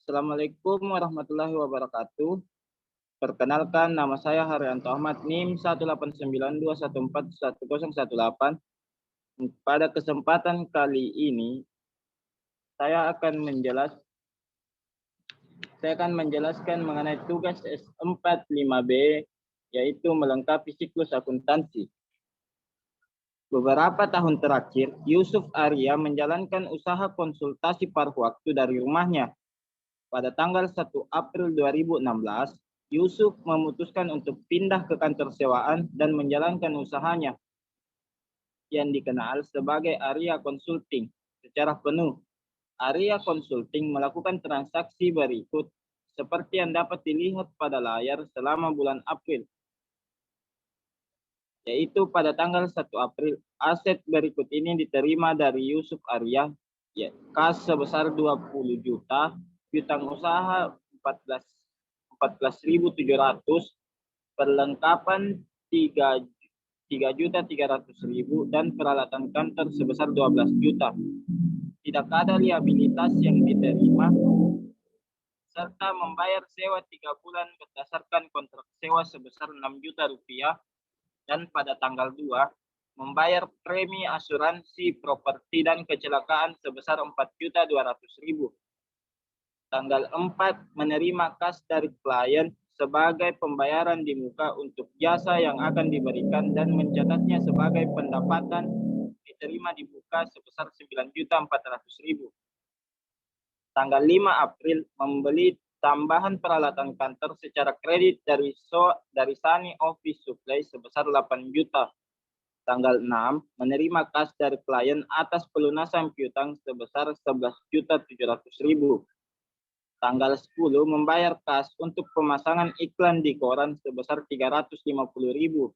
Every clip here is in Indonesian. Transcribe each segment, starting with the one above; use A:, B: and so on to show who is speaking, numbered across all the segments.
A: Assalamualaikum warahmatullahi wabarakatuh. Perkenalkan, nama saya Haryanto Ahmad, NIM 18921411018. Pada kesempatan kali ini, saya akan menjelaskan mengenai tugas S45B, yaitu melengkapi siklus akuntansi. Beberapa tahun terakhir, Yusuf Arya menjalankan usaha konsultasi paruh waktu dari rumahnya. Pada tanggal 1 April 2016, Yusuf memutuskan untuk pindah ke kantor sewaan dan menjalankan usahanya yang dikenal sebagai Arya Consulting secara penuh. Arya Consulting melakukan transaksi berikut seperti yang dapat dilihat pada layar selama bulan April, yaitu pada tanggal 1 April, aset berikut ini diterima dari Yusuf Arya, ya, kas sebesar 20 juta, piutang usaha 14.700, perlengkapan 3.300.000 dan peralatan kantor sebesar 12 juta. Tidak ada liabilitas yang diterima, serta membayar sewa 3 bulan berdasarkan kontrak sewa sebesar 6 juta rupiah, dan pada tanggal 2 membayar premi asuransi properti dan kecelakaan sebesar 4.200.000. Tanggal 4 menerima kas dari klien sebagai pembayaran di muka untuk jasa yang akan diberikan dan mencatatnya sebagai pendapatan diterima di muka sebesar 9.400.000. Tanggal 5 April membeli tambahan peralatan kantor secara kredit dari Sani Office Supply sebesar 8 juta. Tanggal 6 menerima kas dari klien atas pelunasan piutang sebesar 11.700.000. Tanggal 10 membayar kas untuk pemasangan iklan di koran sebesar 350.000.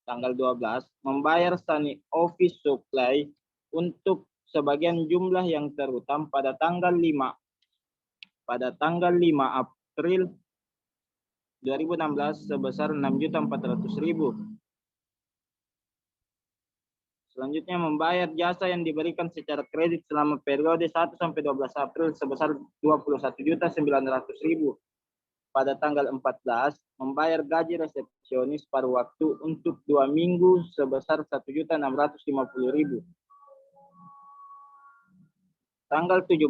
A: Tanggal 12 membayar Sani Office Supply untuk sebagian jumlah yang terutang pada tanggal 5 April 2016 sebesar 6.400.000. Selanjutnya membayar jasa yang diberikan secara kredit selama periode 1 sampai 12 April sebesar 21.900.000. Pada tanggal 14 membayar gaji resepsionis paruh waktu untuk 2 minggu sebesar 1.650.000. Tanggal 17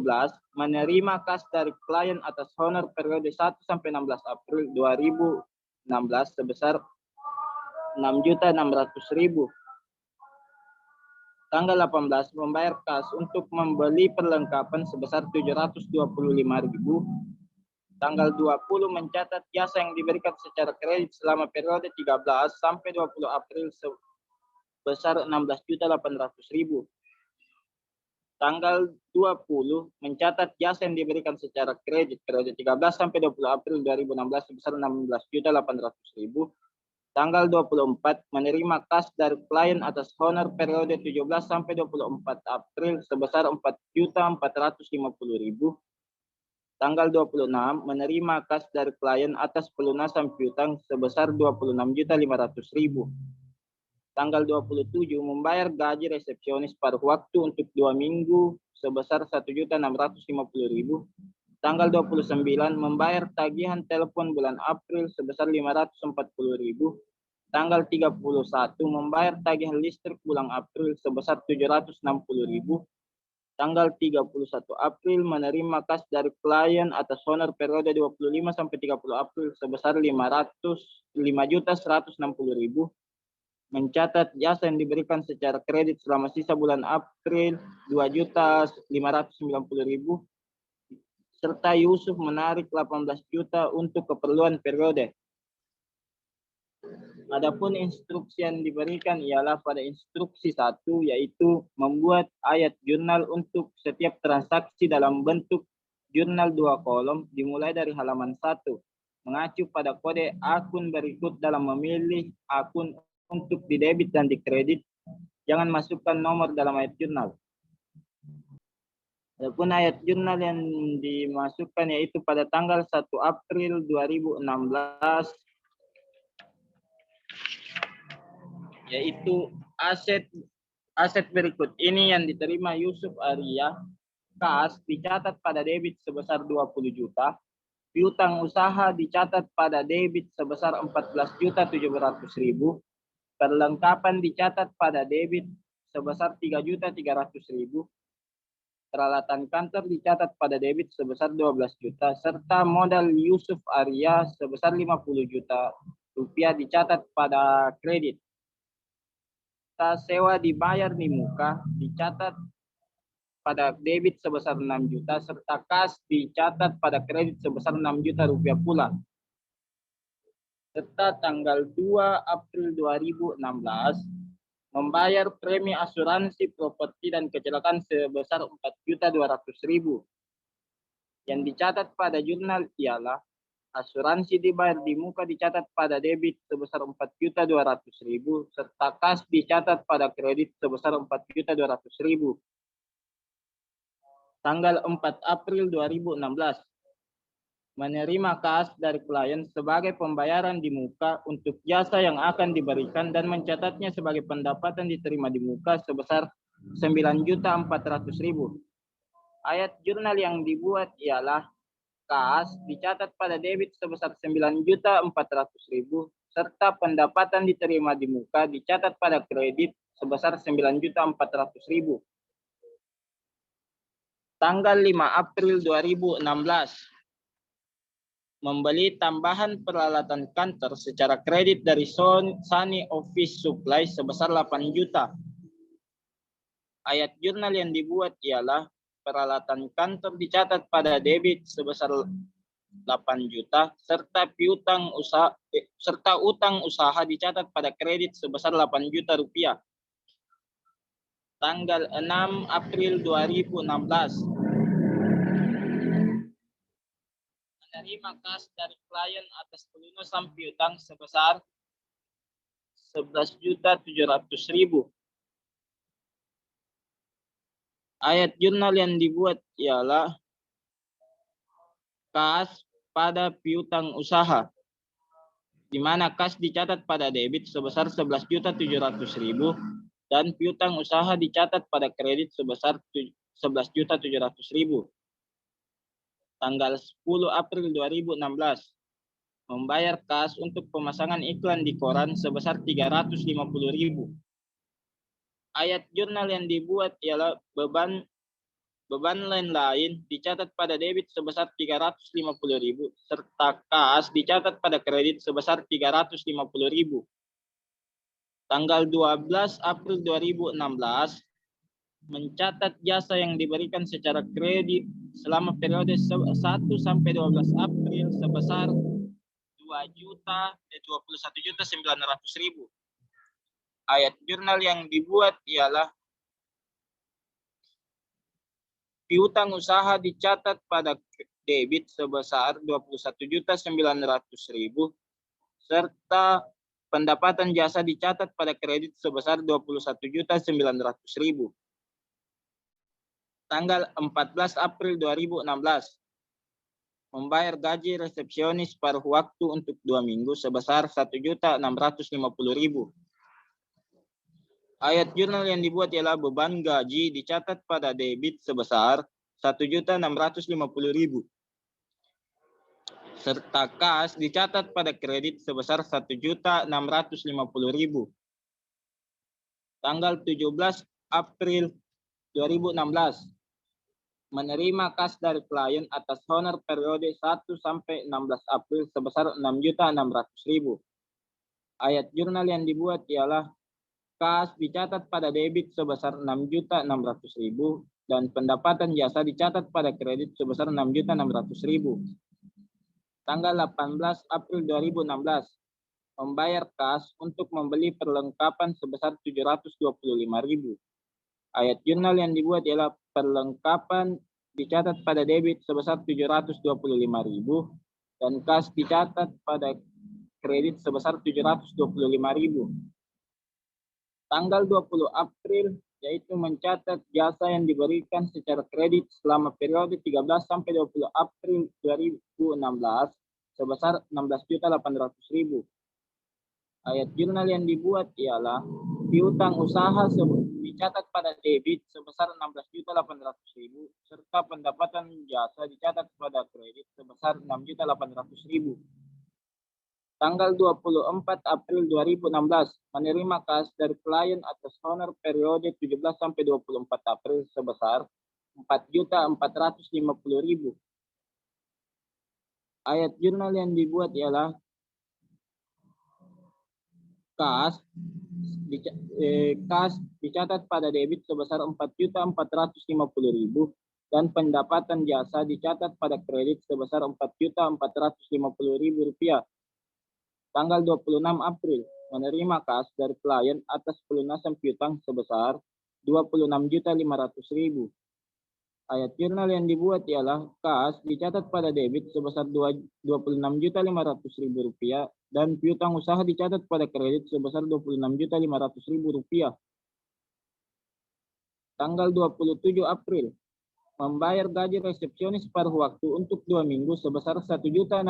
A: menerima kas dari klien atas honor periode 1 sampai 16 April 2016 sebesar 6.600.000. Tanggal 18 membayar kas untuk membeli perlengkapan sebesar 725.000. Tanggal 20 mencatat jasa yang diberikan secara kredit selama periode 13 sampai 20 April sebesar 16.800.000. Tanggal 20 mencatat jasa yang diberikan secara kredit periode 13 sampai 20 April 2016 sebesar 16.800.000. Tanggal 24 menerima kas dari klien atas honor periode 17 sampai 24 April sebesar 4.450.000. Tanggal 26 menerima kas dari klien atas pelunasan piutang sebesar 26.500.000. Tanggal 27 membayar gaji resepsionis paruh waktu untuk 2 minggu sebesar 1.650.000. Tanggal 29 membayar tagihan telepon bulan April sebesar 540.000. Tanggal 31 membayar tagihan listrik bulan April sebesar 760.000. Tanggal 31 April menerima kas dari klien atas honor periode 25 sampai 30 April sebesar 5.160.000. Mencatat jasa yang diberikan secara kredit selama sisa bulan April 2.590.000, serta Yusuf menarik 18 juta untuk keperluan periode. Adapun instruksi yang diberikan ialah pada instruksi 1, yaitu membuat ayat jurnal untuk setiap transaksi dalam bentuk jurnal 2 kolom dimulai dari halaman 1, mengacu pada kode akun berikut dalam memilih akun untuk didebit dan dikredit. Jangan masukkan nomor dalam ayat jurnal. Adapun ayat jurnal yang dimasukkan yaitu pada tanggal 1 April 2016, yaitu aset berikut ini yang diterima Yusuf Arya kas dicatat pada debit sebesar 20 juta, piutang usaha dicatat pada debit sebesar 14.700.000, perlengkapan dicatat pada debit sebesar 3.300.000, peralatan kantor dicatat pada debit sebesar 12 juta, serta modal Yusuf Arya sebesar 50 juta rupiah dicatat pada kredit. Tas sewa dibayar di muka dicatat pada debit sebesar 6 juta, serta kas dicatat pada kredit sebesar 6 juta rupiah pula. Serta tanggal 2 April 2016, membayar premi asuransi properti dan kecelakaan sebesar 4.200.000. Yang dicatat pada jurnal ialah asuransi dibayar di muka dicatat pada debit sebesar 4.200.000, serta kas dicatat pada kredit sebesar 4.200.000. Tanggal 4 April 2016, menerima kas dari klien sebagai pembayaran di muka untuk jasa yang akan diberikan dan mencatatnya sebagai pendapatan diterima di muka sebesar 9.400.000. Ayat jurnal yang dibuat ialah kas dicatat pada debit sebesar 9.400.000, serta pendapatan diterima di muka dicatat pada kredit sebesar 9.400.000. Tanggal 5 April 2016, membeli tambahan peralatan kantor secara kredit dari Sani Office Supply sebesar 8 juta. Ayat jurnal yang dibuat ialah peralatan kantor dicatat pada debit sebesar 8 juta, serta utang usaha dicatat pada kredit sebesar 8 juta rupiah. Tanggal 6 April 2016, menerima kas dari klien atas pelunasan piutang sebesar 11.700.000. Ayat jurnal yang dibuat ialah kas pada piutang usaha, di mana kas dicatat pada debit sebesar 11.700.000 dan piutang usaha dicatat pada kredit sebesar 11.700.000. Tanggal 10 April 2016, membayar kas untuk pemasangan iklan di koran sebesar 350.000. Ayat jurnal yang dibuat ialah beban lain-lain dicatat pada debit sebesar 350.000, serta kas dicatat pada kredit sebesar 350.000. Tanggal 12 April 2016, mencatat jasa yang diberikan secara kredit selama periode 1 sampai 12 April sebesar 21.900.000. Ayat jurnal yang dibuat ialah piutang usaha dicatat pada debit sebesar 21.900.000, serta pendapatan jasa dicatat pada kredit sebesar 21.900.000. Tanggal 14 April 2016, membayar gaji resepsionis paruh waktu untuk 2 minggu sebesar 1.650.000. Ayat jurnal yang dibuat ialah beban gaji dicatat pada debit sebesar 1.650.000, serta kas dicatat pada kredit sebesar 1.650.000. Tanggal 17 April 2016, menerima kas dari klien atas honor periode 1 sampai 16 April sebesar 6.600.000. Ayat jurnal yang dibuat ialah kas dicatat pada debit sebesar 6.600.000 dan pendapatan jasa dicatat pada kredit sebesar 6.600.000. Tanggal 18 April 2016, membayar kas untuk membeli perlengkapan sebesar 725.000. Ayat jurnal yang dibuat ialah perlengkapan dicatat pada debit sebesar 725.000 dan kas dicatat pada kredit sebesar 725.000. Tanggal 20 April, yaitu mencatat jasa yang diberikan secara kredit selama periode 13 sampai 20 April 2016 sebesar 16.800.000. Ayat jurnal yang dibuat ialah piutang usaha dicatat pada debit sebesar 16.800.000 serta pendapatan jasa dicatat pada kredit sebesar 6.800.000. Tanggal 24 April 2016 menerima kas dari klien atas honor periode 17 sampai 24 April sebesar 4.450.000. Ayat jurnal yang dibuat ialah kas dicatat pada debit sebesar 4.450.000 dan pendapatan jasa dicatat pada kredit sebesar 4.450.000 rupiah. Tanggal 26 April menerima kas dari klien atas pelunasan piutang sebesar 26.500.000. Ayat jurnal yang dibuat ialah kas dicatat pada debit sebesar 26.500.000 rupiah dan piutang usaha dicatat pada kredit sebesar 26.500.000 rupiah. Tanggal 27 April membayar gaji resepsionis paruh waktu untuk 2 minggu sebesar 1.650.000.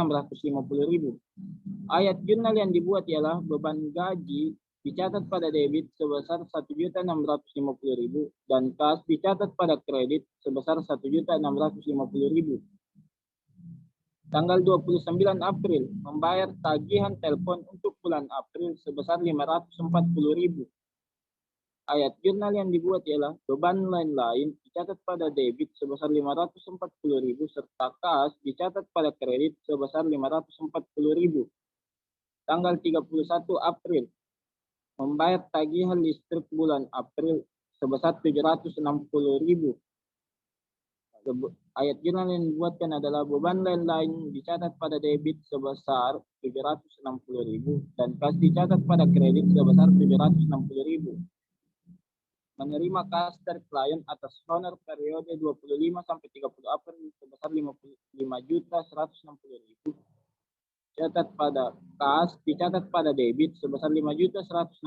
A: Ayat jurnal yang dibuat ialah beban gaji dicatat pada debit sebesar 1.650.000 dan kas dicatat pada kredit sebesar 1.650.000. Tanggal 29 April membayar tagihan telepon untuk bulan April sebesar 540.000. Ayat jurnal yang dibuat ialah beban lain-lain dicatat pada debit sebesar 540.000 serta kas dicatat pada kredit sebesar 540.000. Tanggal 31 April membayar tagihan listrik bulan April sebesar 760.000. Ayat jurnal yang dibuatkan adalah beban lain-lain dicatat pada debit sebesar 760.000 dan kas dicatat pada kredit sebesar 760.000. Menerima kas dari klien atas honor periode 25 sampai 30 April sebesar 55.160.000. Catat pada kas dicatat pada debit sebesar 5.160.000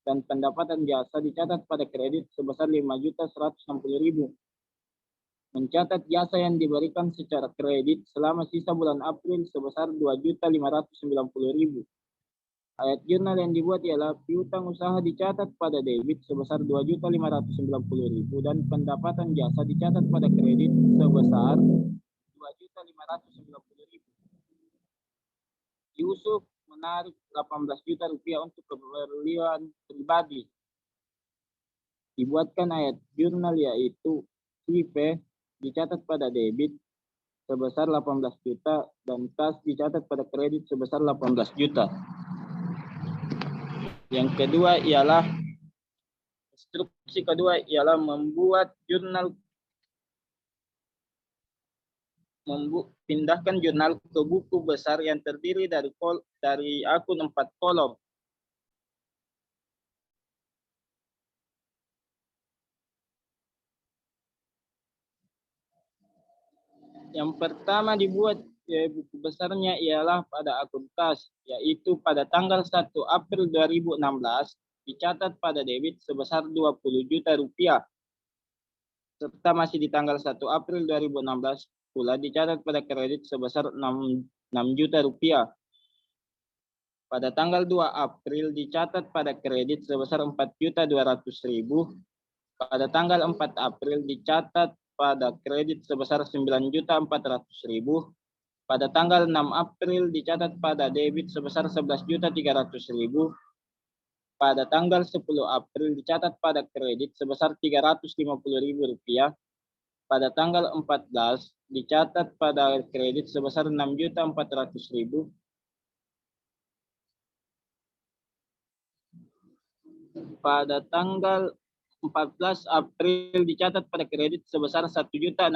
A: dan pendapatan jasa dicatat pada kredit sebesar 5.160.000. Mencatat jasa yang diberikan secara kredit selama sisa bulan April sebesar 2.590.000. Ayat jurnal yang dibuat ialah piutang usaha dicatat pada debit sebesar 2.590.000 dan pendapatan jasa dicatat pada kredit sebesar 2.590.000. Yusuf menarik 18 juta rupiah untuk keperluan pribadi. Dibuatkan ayat jurnal yaitu IP dicatat pada debit sebesar 18 juta dan kas dicatat pada kredit sebesar 18 juta. Yang kedua ialah instruksi kedua ialah membuat jurnal pindahkan jurnal ke buku besar yang terdiri dari akun 4 kolom. Yang pertama dibuat buku besarnya ialah pada akun kas, yaitu pada tanggal 1 April 2016 dicatat pada debit sebesar 20 juta rupiah. Serta masih di tanggal 1 April 2016 pula dicatat pada kredit sebesar 6 juta rupiah. Pada tanggal 2 April dicatat pada kredit sebesar 4.200.000. Pada tanggal 4 April dicatat pada kredit sebesar 9.400.000. Pada tanggal 6 April dicatat pada debit sebesar 11.300.000. Pada tanggal 10 April dicatat pada kredit sebesar 350.000 rupiah. Pada tanggal 14 dicatat pada kredit sebesar 6.400.000. Pada tanggal 14 April dicatat pada kredit sebesar 1.650.000.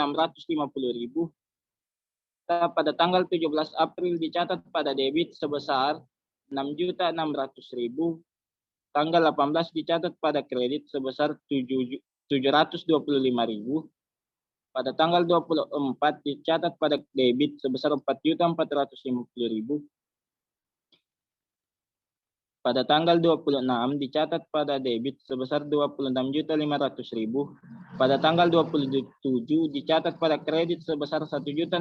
A: Pada tanggal 17 April dicatat pada debit sebesar 6.600.000. Tanggal 18 dicatat pada kredit sebesar 725.000. Pada tanggal 24 dicatat pada debit sebesar 4.450.000. Pada tanggal 26 dicatat pada debit sebesar 26.500.000. Pada tanggal 27 dicatat pada kredit sebesar 1.650.000.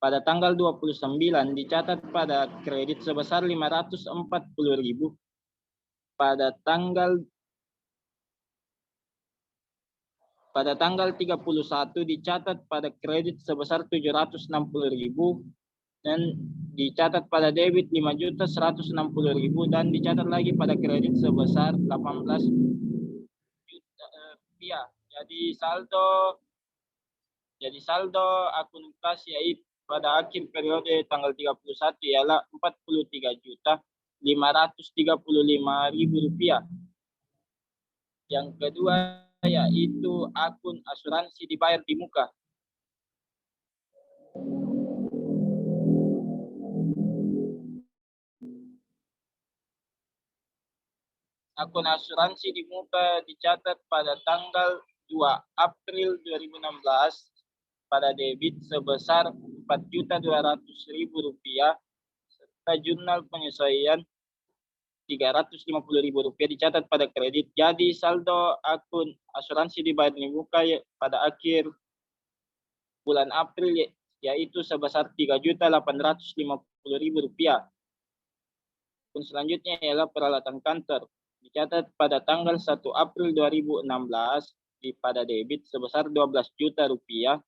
A: Pada tanggal 29 dicatat pada kredit sebesar 540.000. Pada tanggal Pada tanggal 31 dicatat pada kredit sebesar 760.000 dan dicatat pada debit 5.160.000 dan dicatat lagi pada kredit sebesar 18 juta rupiah. Jadi saldo akun kas yaitu pada akhir periode tanggal 31 ialah 43.535.000 rupiah. Yang kedua yaitu akun asuransi dibayar di muka. Akun asuransi di muka dicatat pada tanggal 2 April 2016 pada debit sebesar 4.200.000 rupiah serta jurnal penyesuaian 350.000 rupiah dicatat pada kredit. Jadi saldo akun asuransi dibayar di muka pada akhir bulan April yaitu sebesar 3.850.000 rupiah. Akun selanjutnya ialah peralatan kantor. Dicatat pada tanggal 1 April 2016 pada debit sebesar 12 juta rupiah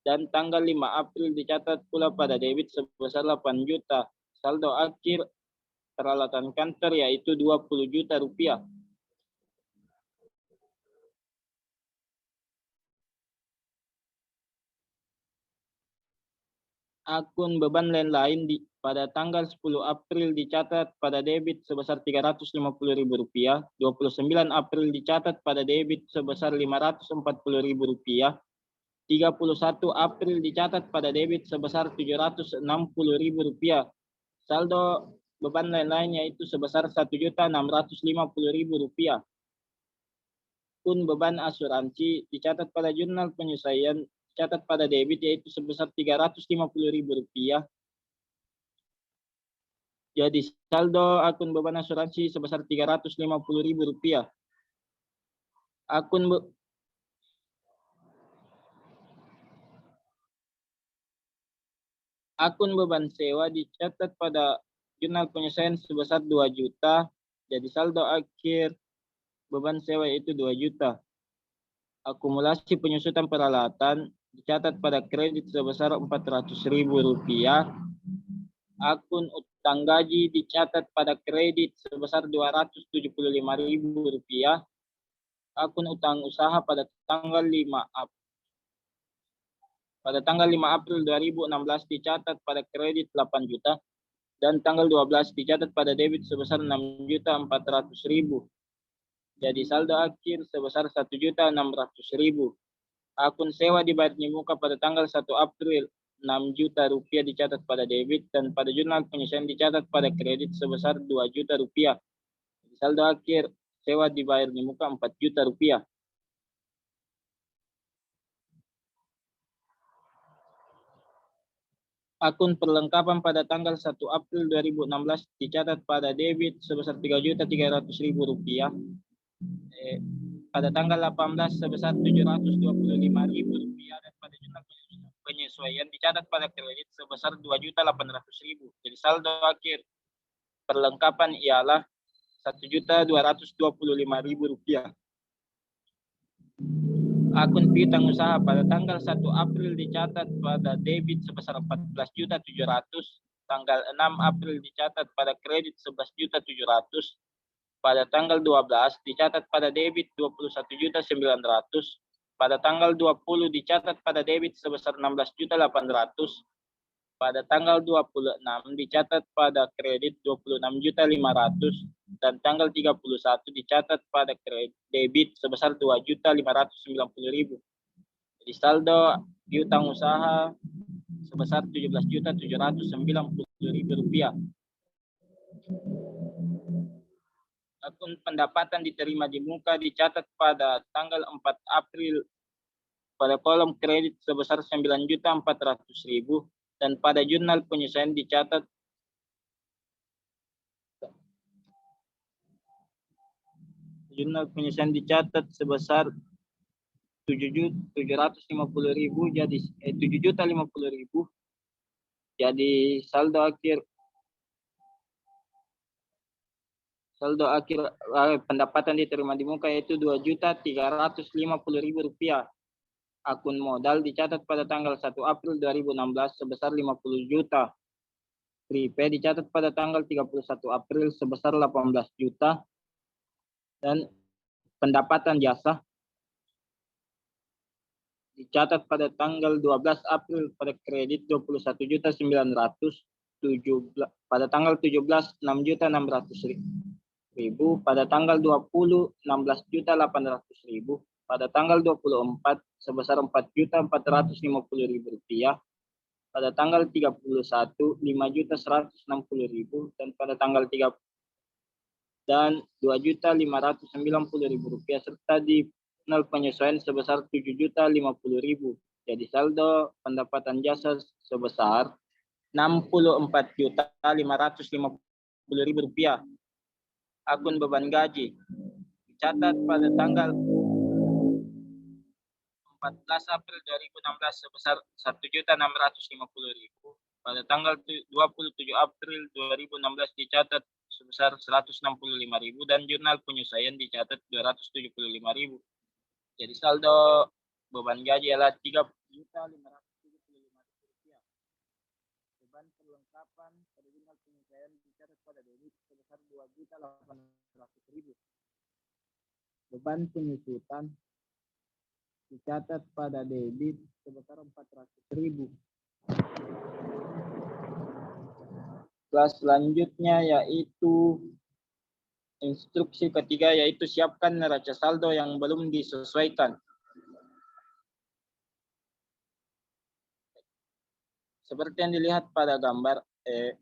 A: dan tanggal 5 April dicatat pula pada debit sebesar 8 juta. Saldo akhir peralatan kantor yaitu 20 juta rupiah. Akun beban lain-lain pada tanggal 10 April dicatat pada debit sebesar 350.000 rupiah, 29 April dicatat pada debit sebesar 540.000 rupiah, 31 April dicatat pada debit sebesar 760.000 rupiah. Saldo beban lain-lain yaitu sebesar 1.650.000 rupiah. Akun beban asuransi dicatat pada jurnal penyesuaian dicatat pada debit yaitu sebesar 350.000 rupiah. Jadi saldo akun beban asuransi sebesar 350.000 rupiah. Akun beban sewa dicatat pada jurnal penyesuaian sebesar 2 juta. Jadi saldo akhir beban sewa itu 2 juta. Akumulasi penyusutan peralatan dicatat pada kredit sebesar 400.000 rupiah. Akun utang gaji dicatat pada kredit sebesar 275.000 rupiah. Akun utang usaha pada tanggal 5 April 2016 dicatat pada kredit 8 juta dan tanggal 12 dicatat pada debit sebesar 6.400.000. Jadi saldo akhir sebesar 1.600.000. Akun sewa dibayar di muka pada tanggal 1 April 6 juta rupiah dicatat pada debit dan pada jurnal penyesuaian dicatat pada kredit sebesar 2 juta rupiah. Jadi saldo akhir sewa dibayar di muka 4 juta rupiah. Akun perlengkapan pada tanggal 1 April 2016 dicatat pada debit sebesar 3.300.000 rupiah. Pada tanggal 18 sebesar 725.000 rupiah dan pada jurnal penyesuaian dicatat pada kredit sebesar 2.800.000. Jadi saldo akhir perlengkapan ialah 1.225.000 rupiah. Akun piutang usaha pada tanggal 1 April dicatat pada debit sebesar 14.700.000, tanggal 6 April dicatat pada kredit 11.700.000, pada tanggal 12 dicatat pada debit 21.900.000, pada tanggal 20 dicatat pada debit sebesar 16.800.000, pada tanggal 26 dicatat pada kredit 26.500.000 dan tanggal 31 dicatat pada kredit debit sebesar 2.590.000. Jadi saldo piutang usaha sebesar 17.790.000 rupiah. Akun pendapatan diterima di muka dicatat pada tanggal 4 April pada kolom kredit sebesar 9.400.000 dan pada jurnal penyesuaian dicatat sebesar 7.750.000 jadi 7.050.000. Jadi saldo akhir Saldo akhir pendapatan diterima di muka yaitu Rp2.350.000. Akun modal dicatat pada tanggal 1 April 2016 sebesar 50 juta. Prepaid dicatat pada tanggal 31 April sebesar 18 juta. Dan pendapatan jasa dicatat pada tanggal 12 April pada kredit 21.900.000, pada tanggal 17 6.600.000, pada tanggal 20 16.800.000, pada tanggal 24 sebesar Rp4.450.000, pada tanggal 31 5.160.000, dan pada tanggal 3 dan Rp2.590.000, serta di penyesuaian sebesar Rp7.050.000. Jadi saldo pendapatan jasa sebesar Rp64.550.000. Akun beban gaji dicatat pada tanggal 14 April 2016 sebesar Rp1.650.000. Pada tanggal 27 April 2016 dicatat sebesar Rp165.000 dan jurnal penyesuaian dicatat Rp275.000. Jadi saldo beban gaji adalah Rp3.575.000. Beban perlengkapan pada jurnal penyesuaian dicatat pada debit sebesar Rp2.800.000. Beban penyusutan dicatat pada debit sebesar Rp400.000. Kelas selanjutnya yaitu instruksi ketiga, yaitu siapkan neraca saldo yang belum disesuaikan. Seperti yang dilihat pada gambar,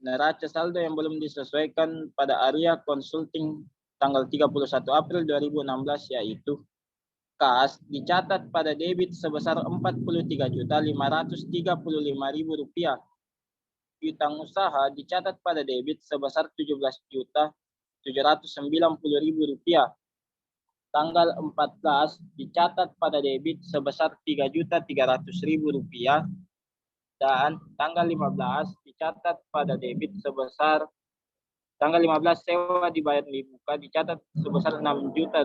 A: neraca saldo yang belum disesuaikan pada Arya Consulting tanggal 31 April 2016 yaitu kas dicatat pada debit sebesar Rp43.535.000. Piutang usaha dicatat pada debit sebesar Rp17.790.000. Tanggal 14 dicatat pada debit sebesar Rp3.300.000. Dan tanggal 15 dicatat pada debit sebesar tanggal 15 sewa dibayar di muka dicatat sebesar Rp6 juta.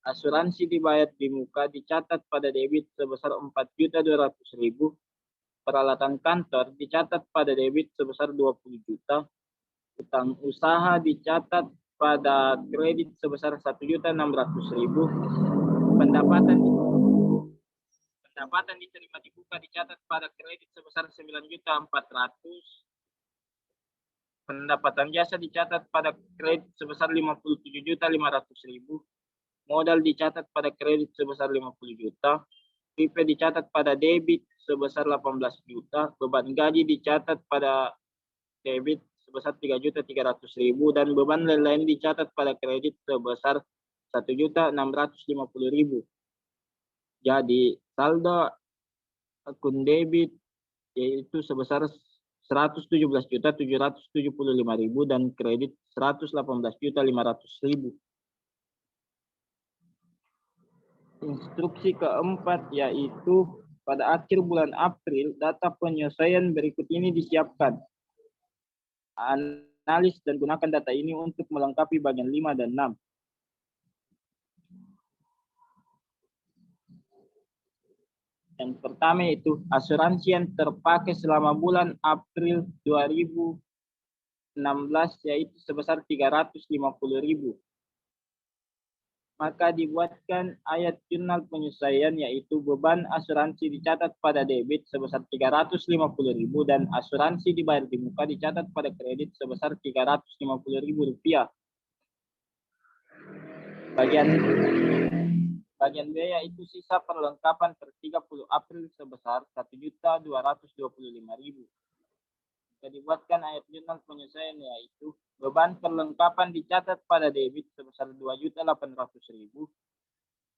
A: Asuransi dibayar di muka dicatat pada debit sebesar Rp4.200.000. Peralatan kantor dicatat pada debit sebesar Rp20 juta. Utang usaha dicatat pada kredit sebesar Rp1.600.000. Pendapatan diterima di muka dicatat pada kredit sebesar Rp9.400.000. Pendapatan jasa dicatat pada kredit sebesar Rp57.500.000. Modal dicatat pada kredit sebesar Rp50 juta. Prepaid dicatat pada debit sebesar Rp18 juta. Beban gaji dicatat pada debit sebesar Rp3.300.000 dan beban lain-lain dicatat pada kredit sebesar Rp1.650.000. Jadi saldo akun debit yaitu sebesar Rp117.775.000 dan kredit Rp118.500.000. Instruksi keempat yaitu pada akhir bulan April data penyesuaian berikut ini disiapkan. Analis dan gunakan data ini untuk melengkapi bagian 5 dan 6. Yang pertama itu asuransi yang terpakai selama bulan April 2016 yaitu sebesar Rp350.000. Maka dibuatkan ayat jurnal penyesuaian yaitu beban asuransi dicatat pada debit sebesar Rp350.000 dan asuransi dibayar di muka dicatat pada kredit sebesar Rp350.000. Bagian biaya itu sisa perlengkapan per 30 April sebesar Rp1.225.000. Dibuatkan ayat jurnal penyesuaian yaitu beban perlengkapan dicatat pada debit sebesar Rp2.800.000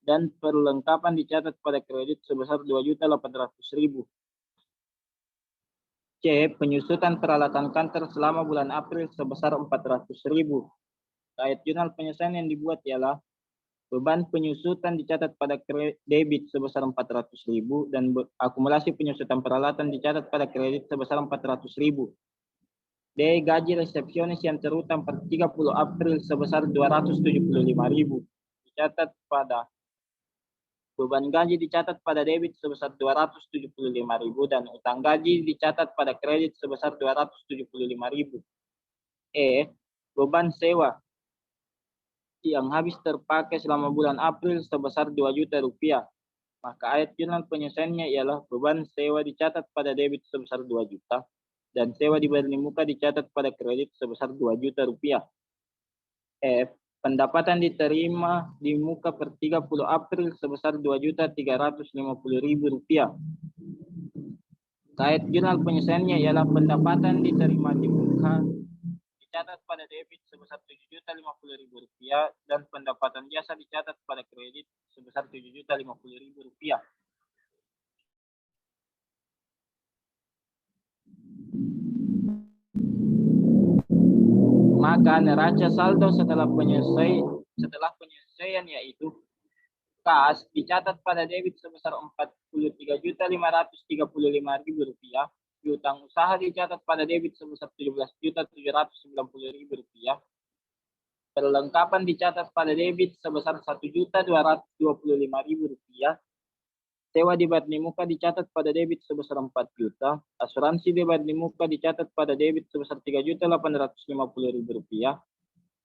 A: dan perlengkapan dicatat pada kredit sebesar Rp2.800.000. C. Penyusutan peralatan kantor selama bulan April sebesar Rp400.000. Ayat jurnal penyesuaian yang dibuat ialah beban penyusutan dicatat pada debit sebesar Rp400.000 dan akumulasi penyusutan peralatan dicatat pada kredit sebesar Rp400.000. D. Gaji resepsionis yang terutang per 30 April sebesar 275.000. Dicatat pada beban gaji dicatat pada debit sebesar 275.000 dan utang gaji dicatat pada kredit sebesar 275.000. E. Beban sewa yang habis terpakai selama bulan April sebesar 2 juta rupiah. Maka ayat jurnal penyelesaiannya ialah beban sewa dicatat pada debit sebesar 2 juta dan sewa dibayar di muka dicatat pada kredit sebesar 2 juta rupiah. F. Pendapatan diterima di muka per 30 April sebesar 2.350.000 rupiah. Ayat jurnal penyelesaiannya ialah pendapatan diterima di muka dicatat pada debit sebesar 7.050.000 rupiah dan pendapatan jasa dicatat pada kredit sebesar 7.050.000 rupiah. Maka neraca saldo setelah penyelesaian yaitu kas dicatat pada debit sebesar 43.535.000 rupiah, piutang usaha dicatat pada debit sebesar 17.790.000 rupiah, perlengkapan dicatat pada debit sebesar 1.225.000 rupiah, sewa dibayar di muka dicatat pada debit sebesar 4 juta, asuransi dibayar di muka dicatat pada debit sebesar 3.850.000 rupiah,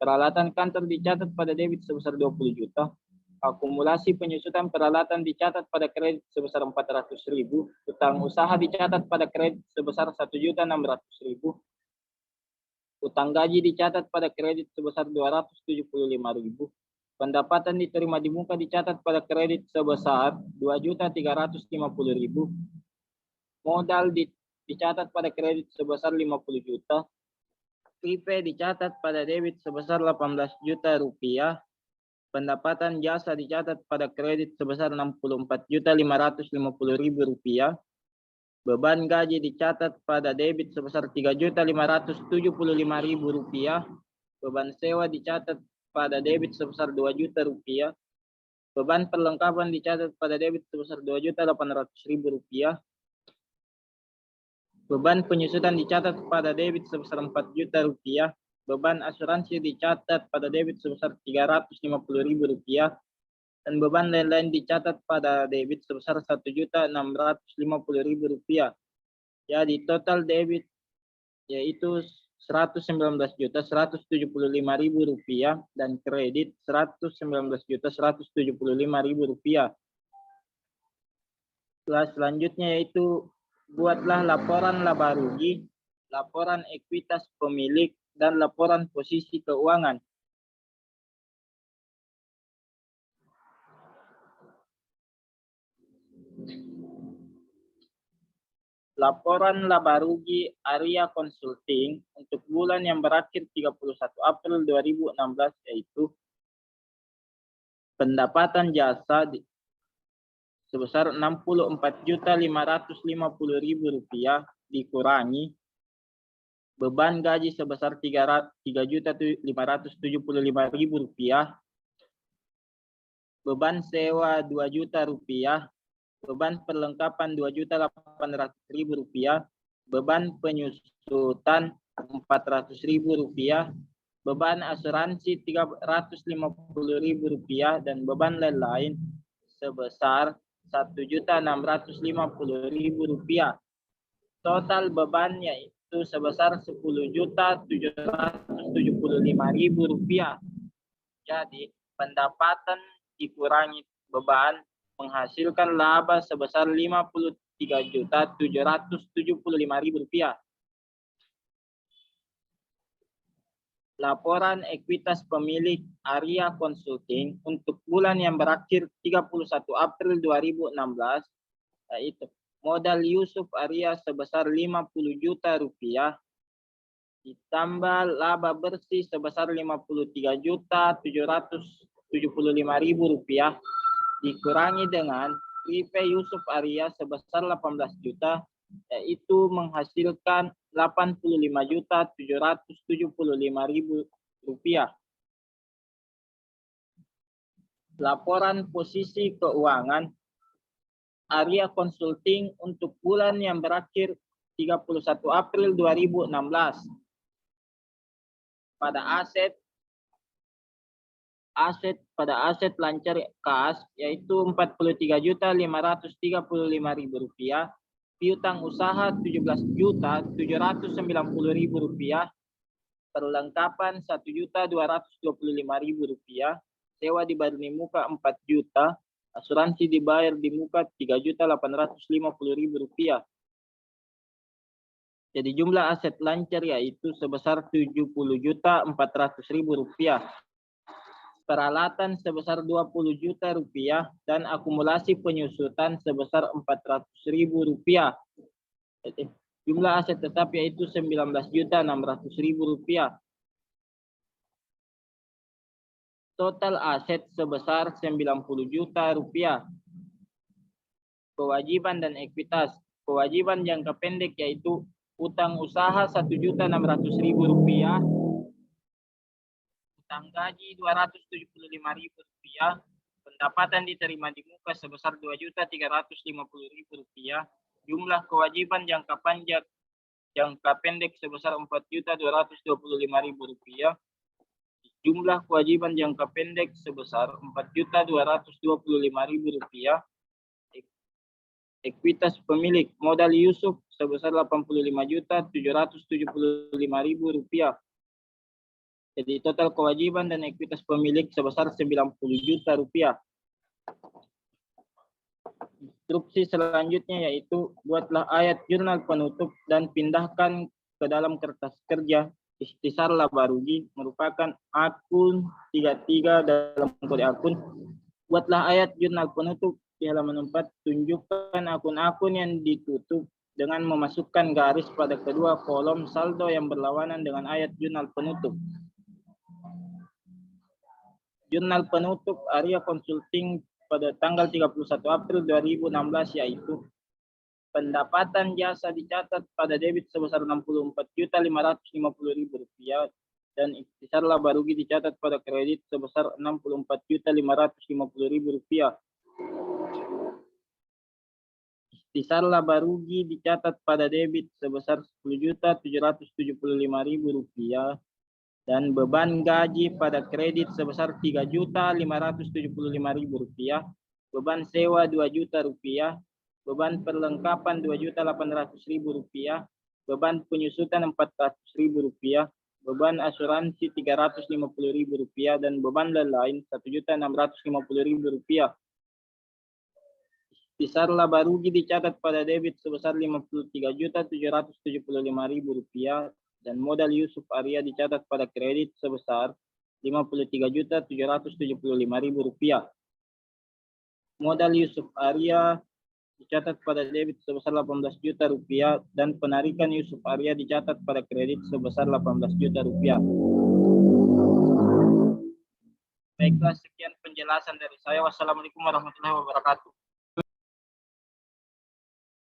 A: peralatan kantor dicatat pada debit sebesar 20 juta, akumulasi penyusutan peralatan dicatat pada kredit sebesar 400.000, utang usaha dicatat pada kredit sebesar 1.600.000, utang gaji dicatat pada kredit sebesar 275.000, pendapatan diterima di muka dicatat pada kredit sebesar 2.350.000, modal dicatat pada kredit sebesar 50 juta, IP dicatat pada debit sebesar 18 juta rupiah, pendapatan jasa dicatat pada kredit sebesar 64.550.000 rupiah, beban gaji dicatat pada debit sebesar 3.575.000 rupiah, beban sewa dicatat pada debit sebesar 2 juta rupiah, beban perlengkapan dicatat pada debit sebesar 2.800.000 rupiah, beban penyusutan dicatat pada debit sebesar 4 juta rupiah, beban asuransi dicatat pada debit sebesar 350.000 rupiah, dan beban lain-lain dicatat pada debit sebesar 1.650.000 rupiah. Jadi total debit yaitu 119.175.000 rupiah dan kredit 119.175.000 rupiah. Selanjutnya yaitu buatlah laporan laba rugi, laporan ekuitas pemilik, dan laporan posisi keuangan. Laporan laba rugi Arya Consulting untuk bulan yang berakhir 31 April 2016 yaitu pendapatan jasa sebesar 64.550.000 rupiah dikurangi beban gaji sebesar 3.575.000 rupiah, beban sewa 2 juta rupiah, beban perlengkapan 2.800.000 rupiah, beban penyusutan 400.000 rupiah, beban asuransi 350.000 rupiah, dan beban lain-lain sebesar 1.650.000 rupiah. Total beban yaitu sebesar 10.775.000 rupiah. Jadi pendapatan dikurangi beban menghasilkan laba sebesar 53.775.000 rupiah. Laporan ekuitas pemilik Arya Consulting untuk bulan yang berakhir 31 April 2016 yaitu modal Yusuf Arya sebesar 50 juta rupiah ditambah laba bersih sebesar 53.775.000 rupiah dikurangi dengan IP Yusuf Arya sebesar 18 juta yaitu menghasilkan 85.775.000 rupiah. Laporan posisi keuangan Arya Consulting untuk bulan yang berakhir 31 April 2016 pada aset lancar kas yaitu Rp43.535.000, piutang usaha Rp17.790.000, perlengkapan Rp1.225.000, sewa dibayar di muka Rp4 juta, asuransi dibayar di muka Rp3.850.000. Jadi jumlah aset lancar yaitu sebesar Rp70.400.000. Peralatan sebesar Rp20 juta dan akumulasi penyusutan sebesar Rp400.000. Jumlah aset tetap yaitu Rp19.600.000. Total aset sebesar Rp90 juta. Kewajiban dan ekuitas. Kewajiban jangka pendek yaitu utang usaha Rp1.600.000, utang gaji Rp275.000, pendapatan diterima di muka sebesar Rp2.350.000, jumlah kewajiban jangka pendek sebesar Rp4.225.000, jumlah kewajiban jangka pendek sebesar Rp4.225.000, ekuitas pemilik modal Yusuf sebesar Rp85.775.000. Jadi total kewajiban dan ekuitas pemilik sebesar Rp90 juta. Instruksi selanjutnya yaitu buatlah ayat jurnal penutup dan pindahkan ke dalam kertas kerja Ikhtisar Laba Rugi merupakan akun 33 dalam kode akun. Buatlah ayat jurnal penutup di halaman 4, tunjukkan akun-akun yang ditutup dengan memasukkan garis pada kedua kolom saldo yang berlawanan dengan ayat jurnal penutup. Jurnal penutup Arya Consulting pada tanggal 31 April 2016 yaitu pendapatan jasa dicatat pada debit sebesar Rp64.550.000 dan ikhtisar laba rugi dicatat pada kredit sebesar Rp64.550.000. Ikhtisar laba rugi dicatat pada debit sebesar Rp10.775.000 dan beban gaji pada kredit sebesar Rp3.575.000, beban sewa Rp2 juta, beban perlengkapan Rp2.800.000, beban penyusutan Rp400.000, beban asuransi Rp350.000 dan beban lain Rp1.650.000. Ikhtisar laba rugi dicatat pada debit sebesar Rp53.775.000 dan modal Yusuf Arya dicatat pada kredit sebesar Rp53.775.000. Modal Yusuf Arya dicatat pada debit sebesar Rp18 juta dan penarikan Yusuf Arya dicatat pada kredit sebesar Rp18 juta. Baiklah, sekian penjelasan dari saya. Wassalamualaikum warahmatullahi wabarakatuh.